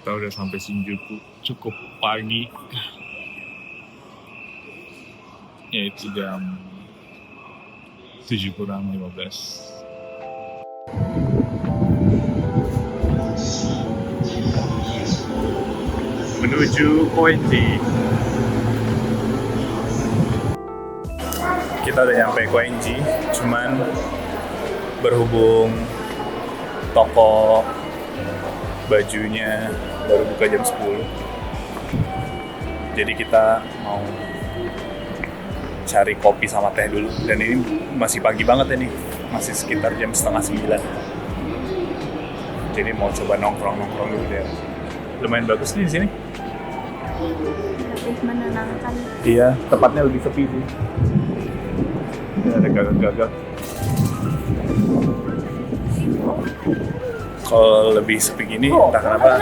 Kita udah sampai Shinjuku cukup pagi, yaitu jam 7:15. Menuju Koenji. Kita udah nyampe Koenji, cuman berhubung toko bajunya baru buka jam 10, jadi kita mau cari kopi sama teh dulu. Dan ini masih pagi banget ini, masih sekitar jam 8:30. Jadi mau coba nongkrong dulu deh. Lumayan bagus nih di sini. Lebih menenangkan. Iya, tempatnya lebih sepi sih. Ini ada gagak-gagak. Kalau lebih sepi gini, entah kenapa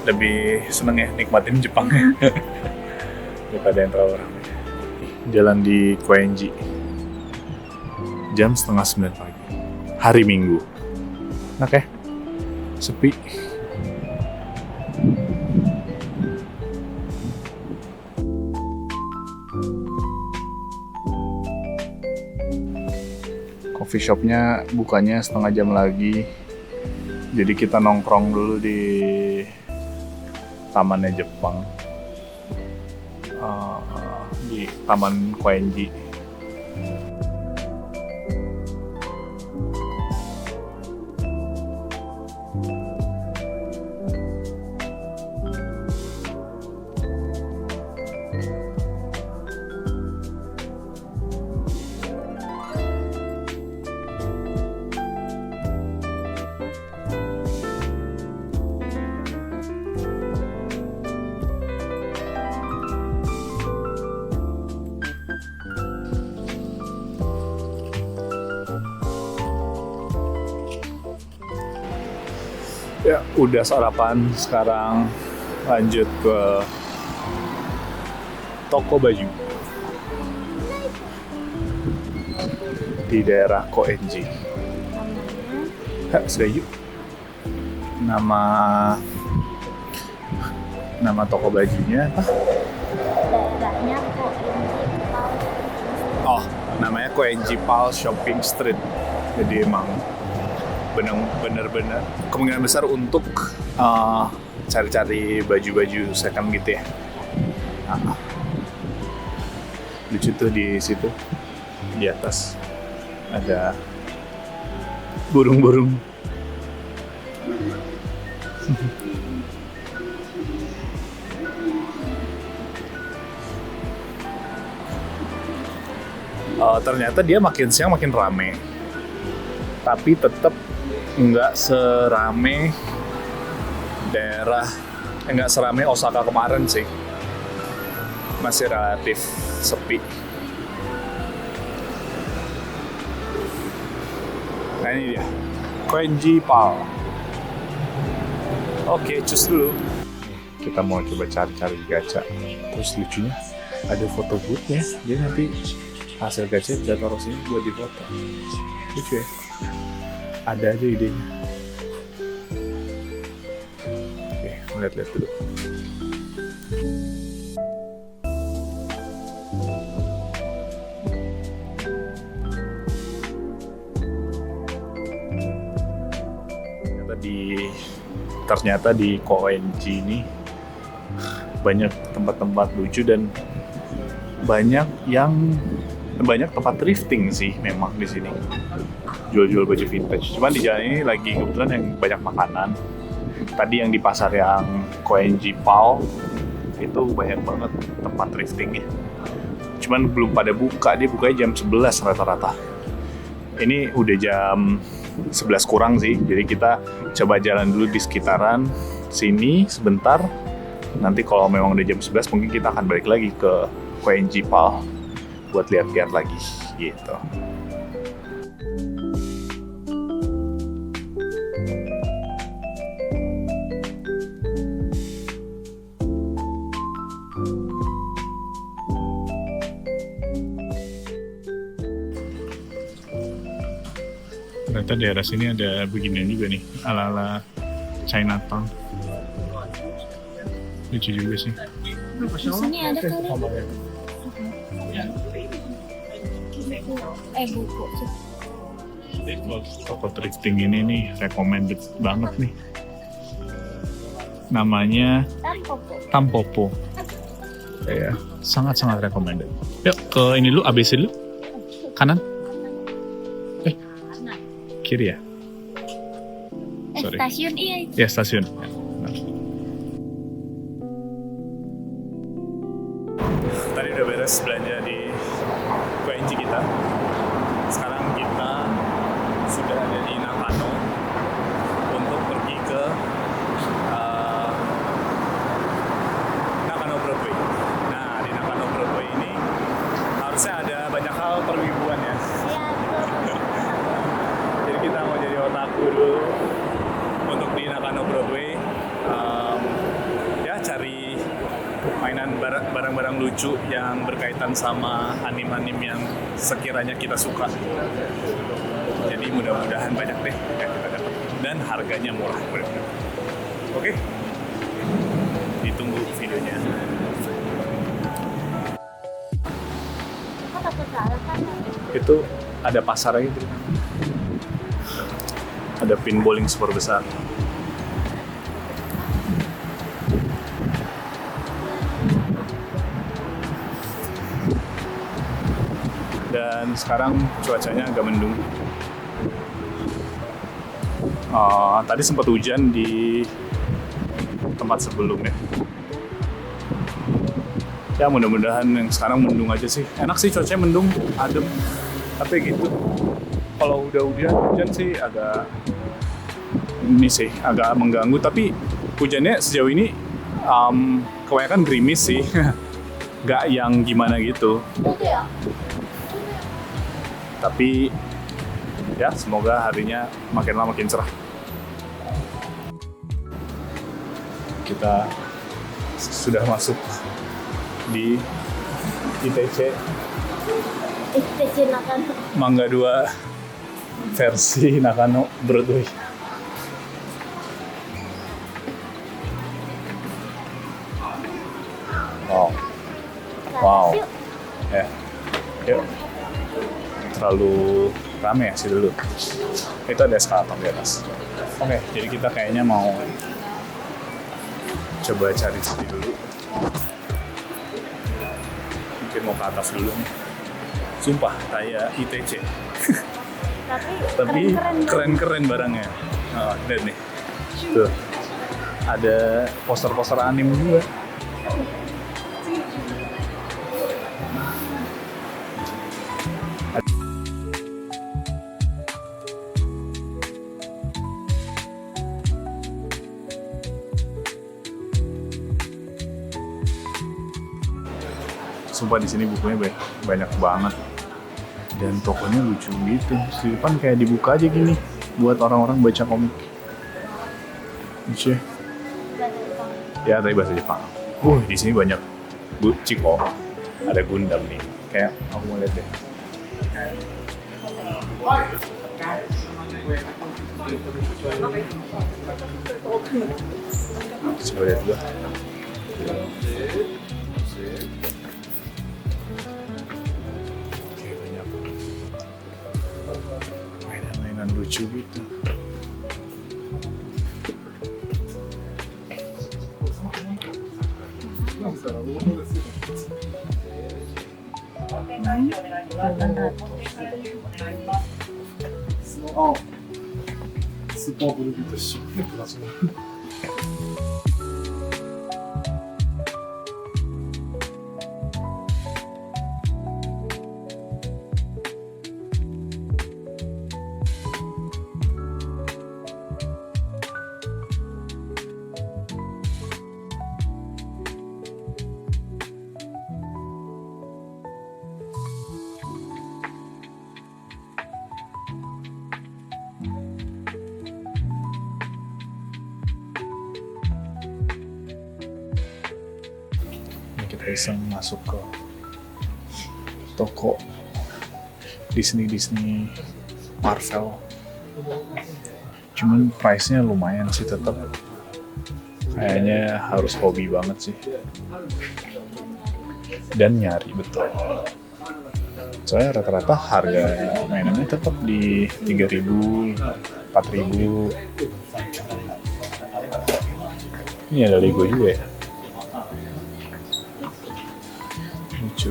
lebih seneng ya nikmatin Jepangnya daripada yang terlalu ramai. Jalan di Koenji jam 8:30 pagi, hari Minggu. Oke, sepi. Coffee shopnya bukanya setengah jam lagi, jadi kita nongkrong dulu di tamannya Jepang, di Taman Koenji. Ya, udah sarapan, sekarang lanjut ke toko baju di daerah Koenji. Sudah yuk. Nama toko bajunya apa? Daerahnya Koenji Pal. Oh, namanya Koenji Pal Shopping Street. Jadi emang bener-bener kemungkinan besar untuk cari-cari baju-baju second gitu ya. Lucu tuh di situ, di atas ada burung-burung. Ternyata dia makin siang makin rame, tapi tetap nggak serame nggak serame Osaka kemarin sih, masih relatif sepi. Nah ini dia, Koenji Pal. Oke, cus dulu. Kita mau coba cari-cari gacha. Terus lucunya ada foto booth-nya, jadi nanti hasil gacha kita taruh sini buat difoto. Lucu ya, ada aja idenya. Oke, lihat-lihat dulu. Ternyata di Koenji ini banyak tempat-tempat lucu dan banyak tempat thrifting sih memang di sini. Jual-jual baju vintage. Cuman di jalan ini lagi kebetulan yang banyak makanan. Tadi yang di pasar yang Koenji Pal itu banyak banget tempat thriftingnya. Cuman belum pada buka, dia bukanya jam 11 rata-rata. Ini udah jam 11 kurang sih, jadi kita coba jalan dulu di sekitaran sini sebentar. Nanti kalau memang udah jam 11 mungkin kita akan balik lagi ke Koenji Pal buat lihat-lihat lagi gitu. Ternyata daerah sini ada beginian juga nih, ala-ala Chinatown. Lucu juga sih. Di sini ada kali. Buku sih. Toko thrifting ini nih recommended banget nih. Namanya Tampopo. Ya, sangat-sangat recommended. Yuk ke ini dulu, ABC dulu. Kanan? Kiri ya? Sorry. Stasiun iya. Ya, stasiun. Tadi udah beres belanja di KNG kita. Sekarang kita sudah ada di Nakano untuk pergi ke Nakano Broadway. Nah, di Nakano Broadway ini harusnya ada banyak hal perwibuan ya. Jadi kita mau jadi otaku dulu untuk di Nakano Broadway. Ya, cari mainan barang-barang lucu yang berkaitan sama anim-anim yang sekiranya kita suka. Jadi mudah-mudahan banyak deh yang kita dapat dan harganya murah. Oke, ditunggu videonya. Itu ada pasar gitu. Ada pinballing super besar. Dan sekarang cuacanya agak mendung. Tadi sempat hujan di tempat sebelumnya. Ya mudah-mudahan yang sekarang mendung aja sih. Enak sih cuacanya mendung, adem. Tapi gitu, kalau udah hujan sih agak agak mengganggu. Tapi hujannya sejauh ini kebanyakan gerimis sih. Gak yang gimana gitu. Tapi ya semoga harinya makin lama makin cerah. Kita sudah masuk di ITC Nakano. Mangga 2 versi Nakano Broadway. Wow. Ya. Yuk. Terlalu rame ya sih dulu. Itu ada eskalator di atas. Oke, jadi kita kayaknya mau coba cari sini dulu. Mungkin mau ke atas dulu nih. Sumpah, kayak ITC. Tapi keren-keren barangnya. Oh, lihat nih. Tuh. Ada poster-poster anime juga. Sumpah di sini bukunya banyak banget dan tokonya lucu gitu. Di depan kayak dibuka aja gini buat orang-orang baca komik. Lucu ya, tapi bahasa Jepang. Di sini banyak Chiko. Ada Gundam nih. Kayak aku mau lihat deh. Coba lihat dulu. Mainan lucu gitu.スーパーブルーと一緒にプラスkita iseng masuk ke toko Disney Marvel. Cuman price-nya lumayan sih tetap. Kayaknya harus hobi banget sih. Dan nyari, betul. Soalnya rata-rata harga mainannya tetap di 3.000, 4.000. Ini ada Lego juga ya. Lucu.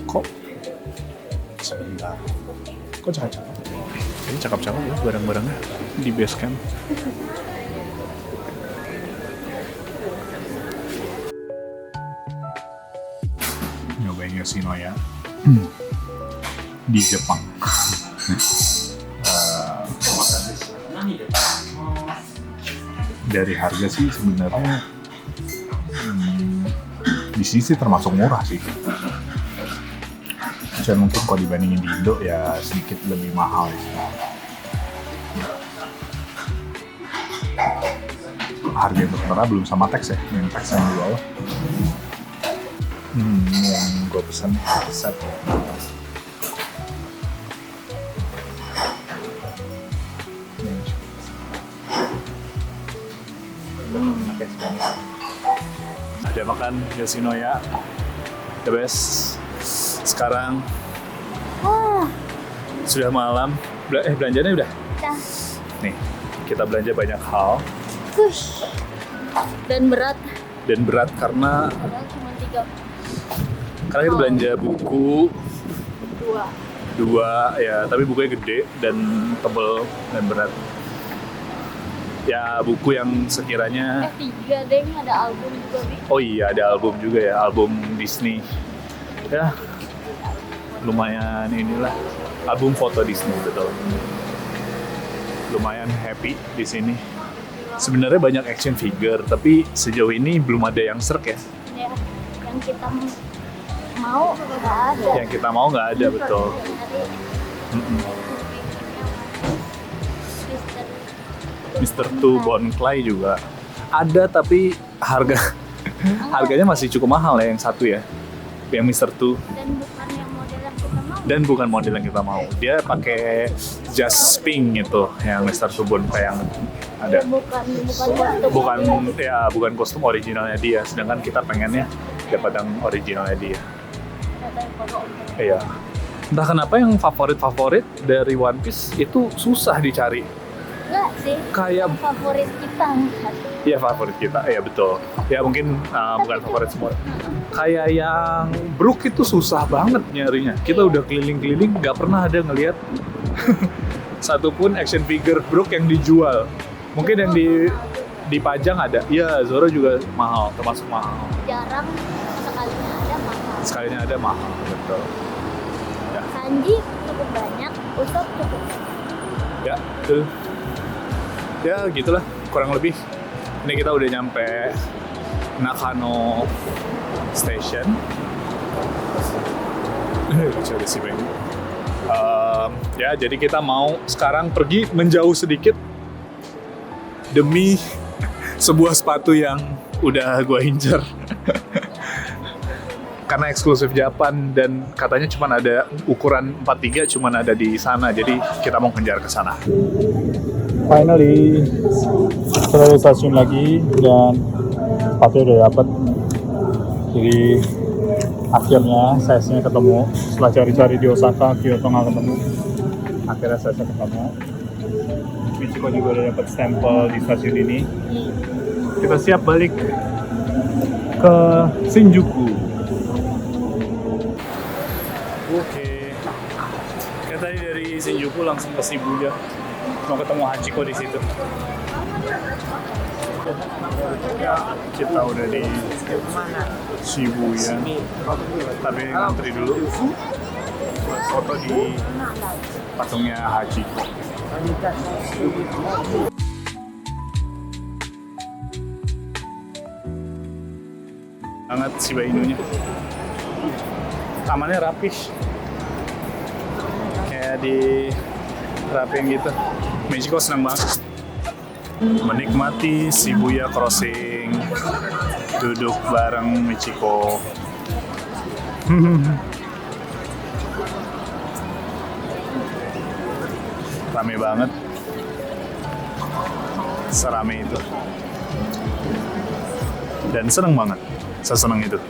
Kok sebentar, kok cakep-cakep? Ini cakep-cakep ya barang-barangnya di base camp. Nyobain Yoshinoya di Jepang. Dari harga sih sebenarnya di sini sih termasuk murah sih. Dan mungkin kalau dibandingin di Indo ya sedikit lebih mahal. Harga yang tertera belum sama teks ya, yang teks yang di bawah. Yang gue pesan set. Ada makan Yoshinoya, the best. Sekarang sudah malam. Belanjanya udah? Udah. Nih, kita belanja banyak hal. Dan berat. Dan berat karena Padahal cuma 3. karena kita belanja buku 2 ya, tapi bukunya gede dan tebel dan berat. Ya buku yang sekiranya 3 deh, ada album juga, Bi. oh iya ada album juga ya, album Disney. Ya lumayan inilah, album foto Disney, betul. Lumayan happy di sini. Sebenarnya banyak action figure, tapi sejauh ini belum ada yang serk ya. Ya, yang kita mau nggak ada. Yang kita mau nggak ada, betul. Mr. Tu Bon Clay juga ada, tapi harganya masih cukup mahal ya yang satu ya, yang Mr. Tu. Dan bukan model yang kita mau. Dia pakai just pink itu, yang Mr. Tu Bon Clay yang ada. Bukan kostum originalnya dia, sedangkan kita pengennya dapat yang originalnya dia. Iya. Entah kenapa yang favorit dari One Piece itu susah dicari. Enggak sih. Kayak favorit kita. Iya, favorit kita. Iya, betul. Ya mungkin bukan favorit semua. Kayak yang Brook itu susah banget nyarinya. Kita udah keliling-keliling nggak pernah ada ngelihat satupun action figure Brook yang dijual. Mungkin yang dipajang ada. Iya, Zoro juga mahal, termasuk mahal. Jarang Sekalinya ada mahal, betul. Ya. Sanji cukup banyak, Usopp cukup banyak. Ya, betul. Ya, gitulah kurang lebih. Ini kita udah nyampe Nakano Station. Coba sih, Bang. Ya, jadi kita mau sekarang pergi menjauh sedikit demi sebuah sepatu yang udah gua incer. Karena eksklusif Japan dan katanya cuma ada ukuran 43, cuma ada di sana, jadi kita mau kejar ke sana. Finally, kita di stasiun lagi dan sepatu udah dapet. Jadi akhirnya size-nya ketemu. Setelah cari-cari di Osaka, Kyoto nggak ketemu. Akhirnya size-nya ketemu. Michiko juga udah dapet stempel di stasiun ini. Kita siap balik ke Shinjuku. Oke, kita tadi dari Shinjuku langsung ke Shibuya, mau ketemu Hachiko di situ. Ya, kita udah di Shibuya, tapi ngantri dulu buat foto di patungnya Hachiko. Banget Shiba Inunya. Tamannya rapih, kayak di rapin gitu. Michiko senang banget menikmati Shibuya Crossing, duduk bareng Michiko. Rame banget. Serame itu. Dan seneng banget. Seseneng itu.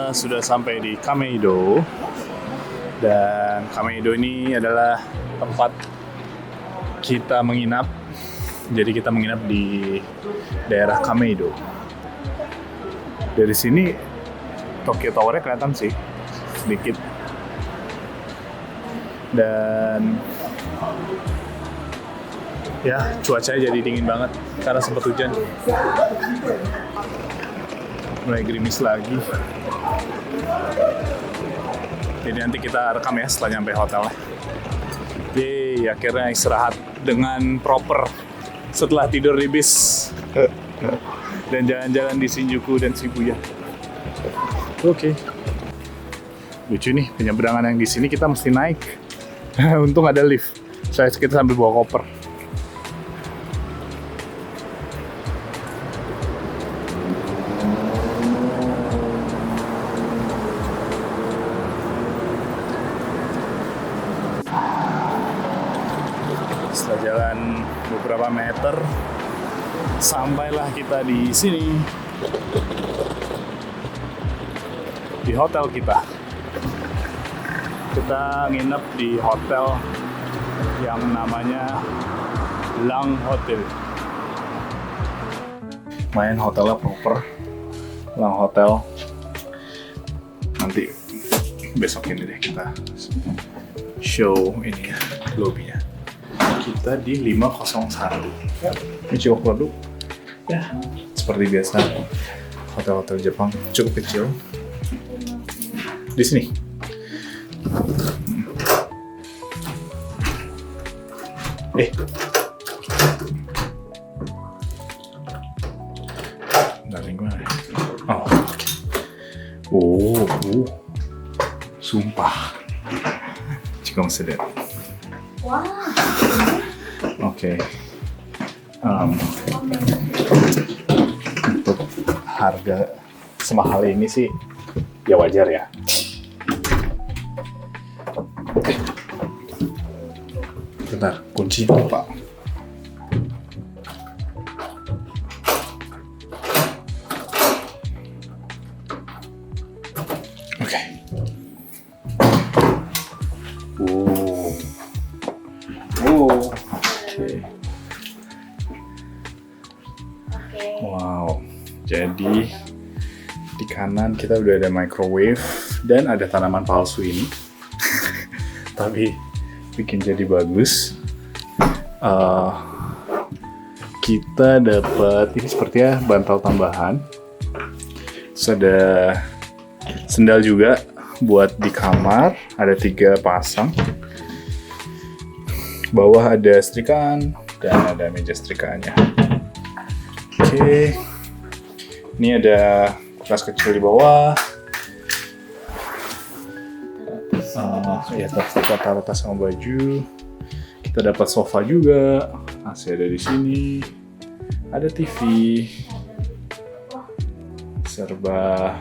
Sudah sampai di Kameido, dan Kameido ini adalah tempat kita menginap. Jadi kita menginap di daerah Kameido. Dari sini Tokyo Tower-nya kelihatan sih sedikit, dan ya cuacanya jadi dingin banget karena sempat hujan. Mulai gerimis lagi. Jadi nanti kita rekam ya setelah nyampe hotel. Yeay, akhirnya istirahat dengan proper setelah tidur di bis dan jalan-jalan di Shinjuku dan Shibuya. Oke. Lucu nih, penyeberangan yang di sini kita mesti naik. Untung ada lift. Saya kita sambil bawa koper. Setelah jalan beberapa meter, sampailah kita di sini, di hotel kita. Kita nginep di hotel yang namanya Lang Hotel. Main hotelnya proper, Lang Hotel. Nanti besok ini deh kita show ini ya, lobbynya. Kita di 501. Ini cukup produk. Ya, seperti biasa hotel-hotel Jepang cukup kecil. Di sini. Dari mana? Oh, sumpah. Jika masih lihat. Wah. Oke. Untuk harga semahal ini sih ya wajar ya. Bentar, kunci lupa. Oke. Wow, jadi di kanan kita udah ada microwave dan ada tanaman palsu ini. Tapi bikin jadi bagus. Kita dapat ini sepertinya bantal tambahan. Terus ada sendal juga buat di kamar, ada 3 pasang. Bawah ada setrikaan dan ada meja setrikaannya. Oke, ini ada kulkas kecil di bawah. Ya, tempat taruh tas sama baju. Kita dapat sofa juga. AC ada di sini. Ada TV. Serba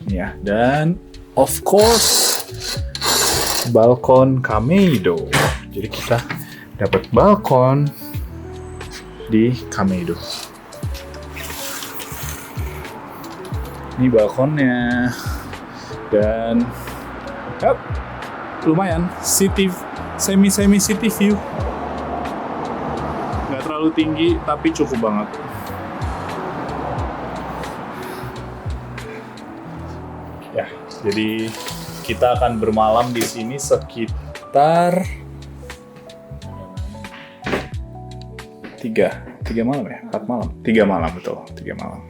ya, dan of course balkon Kameido. Jadi kita dapat balkon di Kameido. Ini balkonnya, dan Yup. Lumayan, semi city view. Nggak terlalu tinggi, tapi cukup banget. Ya, jadi kita akan bermalam di sini sekitar 3 malam ya? 4 malam? 3 malam, betul. 3 malam.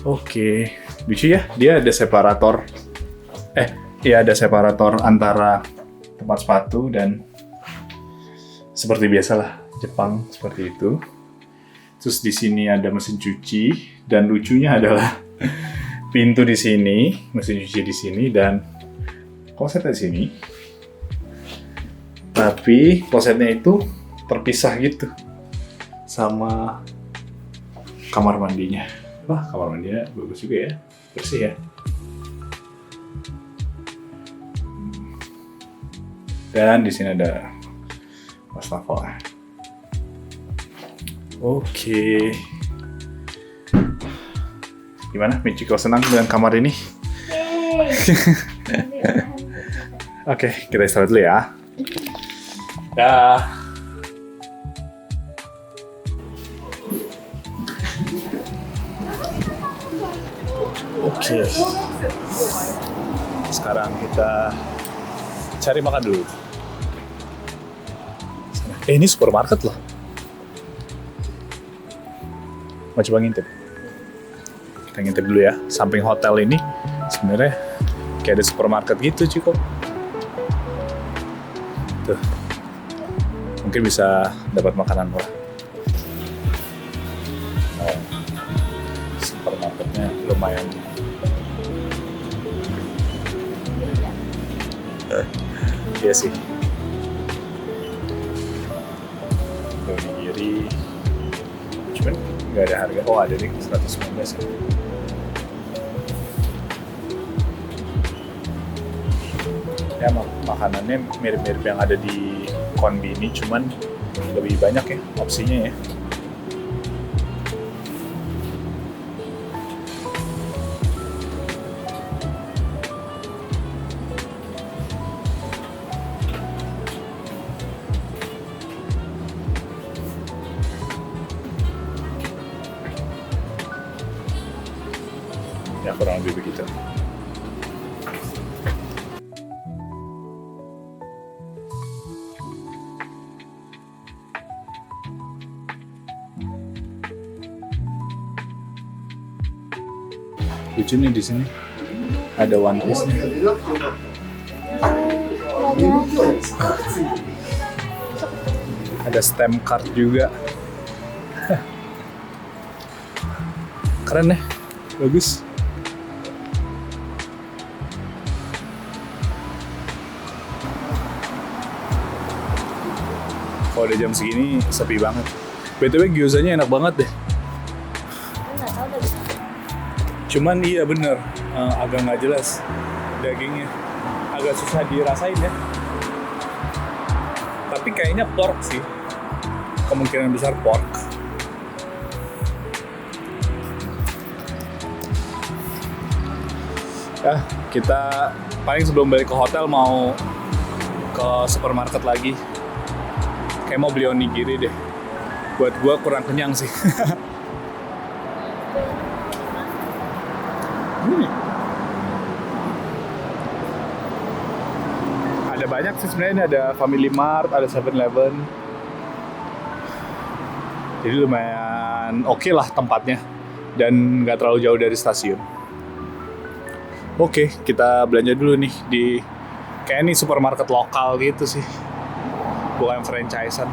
Oke, lucu ya, dia ada separator. Ya ada separator antara tempat sepatu dan seperti biasalah Jepang seperti itu. Terus di sini ada mesin cuci dan lucunya adalah pintu di sini, mesin cuci di sini dan klosetnya di sini. Tapi klosetnya itu terpisah gitu sama kamar mandinya. Wah, kamar mandinya bagus juga ya, bersih ya. Dan di sini ada wastafel. Oke. Gimana, Michiko senang dengan kamar ini? Oke, kita istirahat dulu ya. Dah. Oke. Sekarang kita cari makan dulu. Ini supermarket loh. Mau coba ngintip? Kita ngintip dulu ya. Samping hotel ini sebenarnya kayak ada supermarket gitu, Ciko. Tuh. Mungkin bisa dapat makanan murah. Oh. Supermarketnya lumayan. Iya sih. Onigiri. Cuman nggak ada harga. Oh ada nih 119 ya. Ya makanannya mirip-mirip yang ada di Konbini, cuman lebih banyak ya opsinya ya. Ya kurang lebih begitu. Lucu nih di sini. Ada One Piece nih. Ada stamp card juga. Keren ya, bagus. Kalau udah jam segini sepi banget. BTW gyozanya enak banget deh. Cuman iya bener, agak nggak jelas dagingnya, agak susah dirasain ya. Tapi kayaknya pork sih, kemungkinan besar pork. Ya, kita paling sebelum balik ke hotel mau ke supermarket lagi. Kayak mau beli onigiri deh. Buat gua kurang kenyang sih. Ada banyak sih sebenarnya, ada Family Mart, ada 7-Eleven. Jadi lumayan oke lah tempatnya dan nggak terlalu jauh dari stasiun. Oke, kita belanja dulu nih di kayak ini supermarket lokal gitu sih, bukan franchise-an.